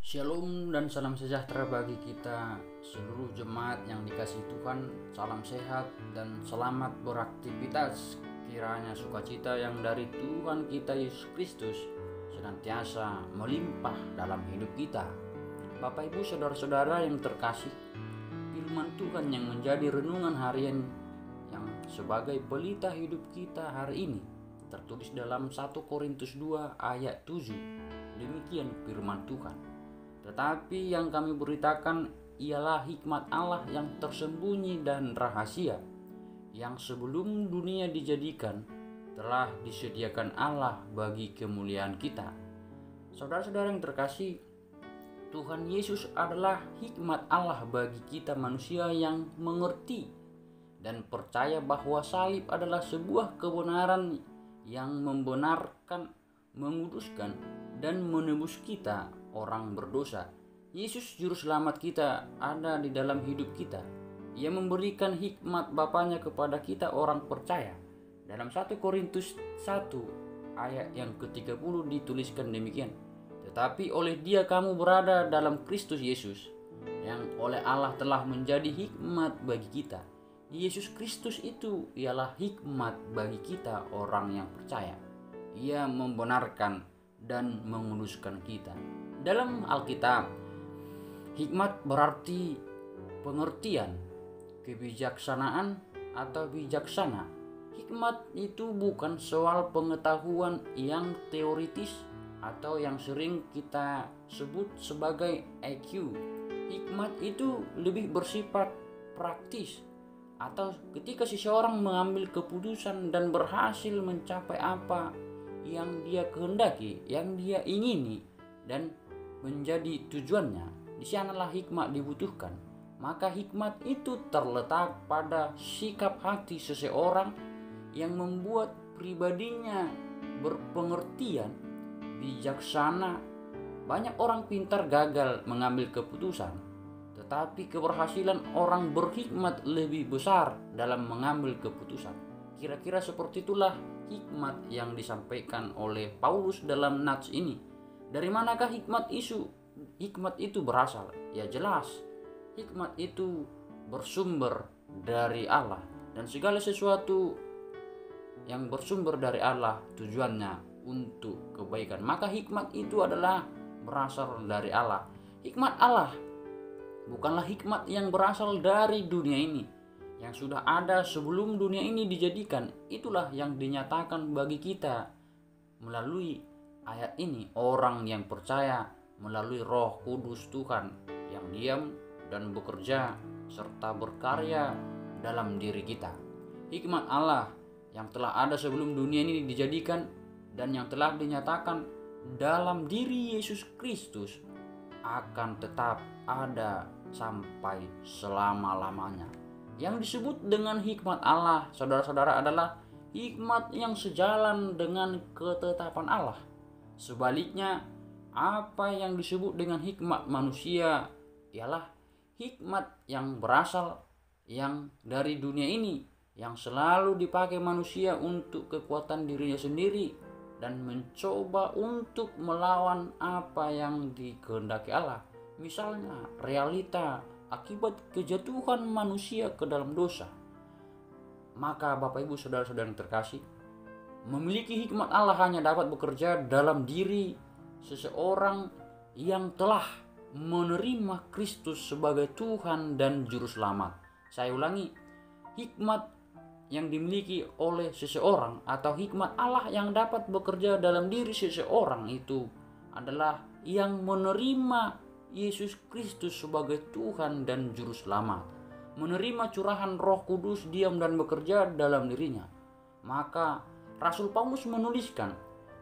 Shalom dan salam sejahtera bagi kita seluruh jemaat yang dikasihi Tuhan. Salam sehat dan selamat beraktivitas. Kiranya sukacita yang dari Tuhan kita Yesus Kristus senantiasa melimpah dalam hidup kita. Bapak Ibu saudara-saudara yang terkasih, firman Tuhan yang menjadi renungan harian yang sebagai pelita hidup kita hari ini tertulis dalam 1 Korintus 2 ayat 7. Demikian firman Tuhan. Tetapi yang kami beritakan ialah hikmat Allah yang tersembunyi dan rahasia, yang sebelum dunia dijadikan telah disediakan Allah bagi kemuliaan kita. Saudara-saudara yang terkasih, Tuhan Yesus adalah hikmat Allah bagi kita manusia yang mengerti dan percaya bahwa salib adalah sebuah kebenaran yang membenarkan, menguduskan, dan menebus kita orang berdosa. Yesus juru selamat kita ada di dalam hidup kita. Ia memberikan hikmat Bapanya kepada kita orang percaya. Dalam 1 Korintus 1 ayat yang ke-30 dituliskan demikian. Tetapi oleh Dia kamu berada dalam Kristus Yesus, yang oleh Allah telah menjadi hikmat bagi kita. Yesus Kristus itu ialah hikmat bagi kita orang yang percaya. Ia membenarkan dan menguduskan kita. Dalam Alkitab, hikmat berarti pengertian, kebijaksanaan, atau bijaksana. Hikmat itu bukan soal pengetahuan yang teoritis atau yang sering kita sebut sebagai IQ. Hikmat itu lebih bersifat praktis, atau ketika seseorang mengambil keputusan dan berhasil mencapai apa yang dia kehendaki, yang dia ingini, dan menjadi tujuannya. Di sanalah hikmat dibutuhkan. Maka hikmat itu terletak pada sikap hati seseorang yang membuat pribadinya berpengertian, bijaksana. Banyak orang pintar gagal mengambil keputusan, tetapi keberhasilan orang berhikmat lebih besar dalam mengambil keputusan. Kira-kira seperti itulah hikmat yang disampaikan oleh Paulus dalam nats ini. Dari manakah hikmat itu berasal? Ya jelas, hikmat itu bersumber dari Allah, dan segala sesuatu yang bersumber dari Allah tujuannya untuk kebaikan. Maka hikmat itu adalah berasal dari Allah. Hikmat Allah bukanlah hikmat yang berasal dari dunia ini, yang sudah ada sebelum dunia ini dijadikan. Itulah yang dinyatakan bagi kita melalui ayat ini, orang yang percaya melalui Roh Kudus Tuhan yang diam dan bekerja serta berkarya dalam diri kita. Hikmat Allah yang telah ada sebelum dunia ini dijadikan dan yang telah dinyatakan dalam diri Yesus Kristus akan tetap ada sampai selama-lamanya. Yang disebut dengan hikmat Allah, saudara-saudara, adalah hikmat yang sejalan dengan ketetapan Allah. Sebaliknya, apa yang disebut dengan hikmat manusia ialah hikmat yang berasal yang dari dunia ini, yang selalu dipakai manusia untuk kekuatan dirinya sendiri dan mencoba untuk melawan apa yang dikehendaki Allah. Misalnya, realita akibat kejatuhan manusia ke dalam dosa. Maka Bapak Ibu saudara-saudara yang terkasih, memiliki hikmat Allah hanya dapat bekerja dalam diri seseorang yang telah menerima Kristus sebagai Tuhan dan Juru Selamat. Saya ulangi, hikmat yang dimiliki oleh seseorang atau hikmat Allah yang dapat bekerja dalam diri seseorang itu adalah yang menerima Yesus Kristus sebagai Tuhan dan Juru Selamat, menerima curahan Roh Kudus diam dan bekerja dalam dirinya. Maka Rasul Paulus menuliskan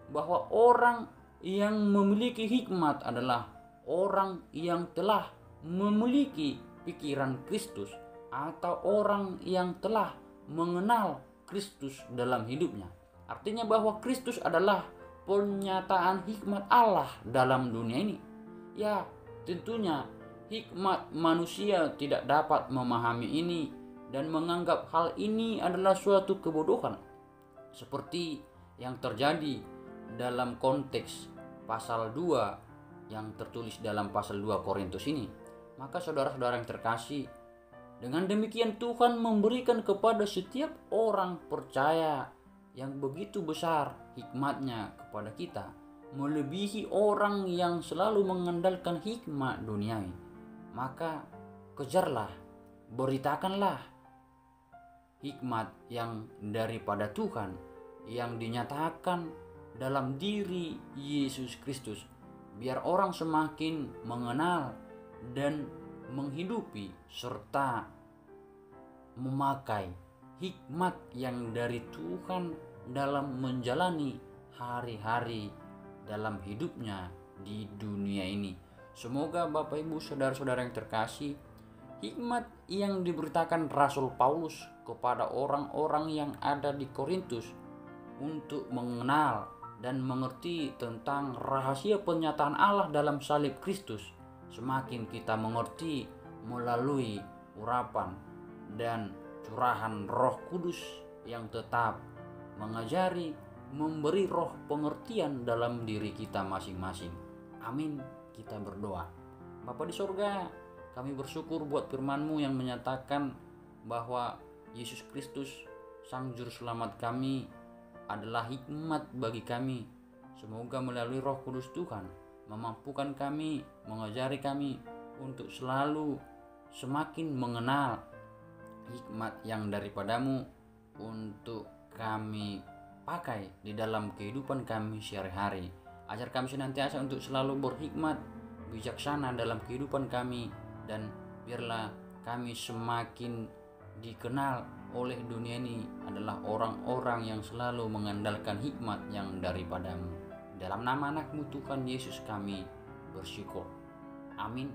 bahwa orang yang memiliki hikmat adalah orang yang telah memiliki pikiran Kristus, atau orang yang telah mengenal Kristus dalam hidupnya. Artinya bahwa Kristus adalah pernyataan hikmat Allah dalam dunia ini. Ya, tentunya hikmat manusia tidak dapat memahami ini dan menganggap hal ini adalah suatu kebodohan, seperti yang terjadi dalam konteks pasal 2 yang tertulis dalam pasal 2 Korintus ini. Maka saudara-saudara yang terkasih, dengan demikian Tuhan memberikan kepada setiap orang percaya yang begitu besar hikmatnya kepada kita, melebihi orang yang selalu mengandalkan hikmat duniawi. Maka kejarlah, beritakanlah hikmat yang daripada Tuhan yang dinyatakan dalam diri Yesus Kristus, biar orang semakin mengenal dan menghidupi serta memakai hikmat yang dari Tuhan dalam menjalani hari-hari dalam hidupnya di dunia ini. Semoga Bapak Ibu saudara-saudara yang terkasih, hikmat yang diberitakan Rasul Paulus kepada orang-orang yang ada di Korintus untuk mengenal dan mengerti tentang rahasia penyataan Allah dalam salib Kristus, semakin kita mengerti melalui urapan dan curahan Roh Kudus yang tetap mengajari, memberi roh pengertian dalam diri kita masing-masing. Amin. Kita berdoa. Bapa di sorga, kami bersyukur buat firman-Mu yang menyatakan bahwa Yesus Kristus, Sang Juru Selamat kami, adalah hikmat bagi kami. Semoga melalui Roh Kudus Tuhan memampukan kami, mengajari kami untuk selalu semakin mengenal hikmat yang daripada-Mu untuk kami pakai di dalam kehidupan kami sehari-hari. Ajar kami senantiasa untuk selalu berhikmat, bijaksana dalam kehidupan kami, dan biarlah kami semakin dikenal oleh dunia ini adalah orang-orang yang selalu mengandalkan hikmat yang daripada-Mu. Dalam nama anak-Mu Tuhan Yesus kami bersyukur. Amin.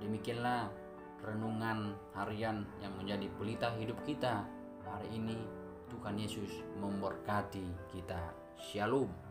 Demikianlah renungan harian yang menjadi pelita hidup kita hari ini. Tuhan Yesus memberkati kita. Shalom.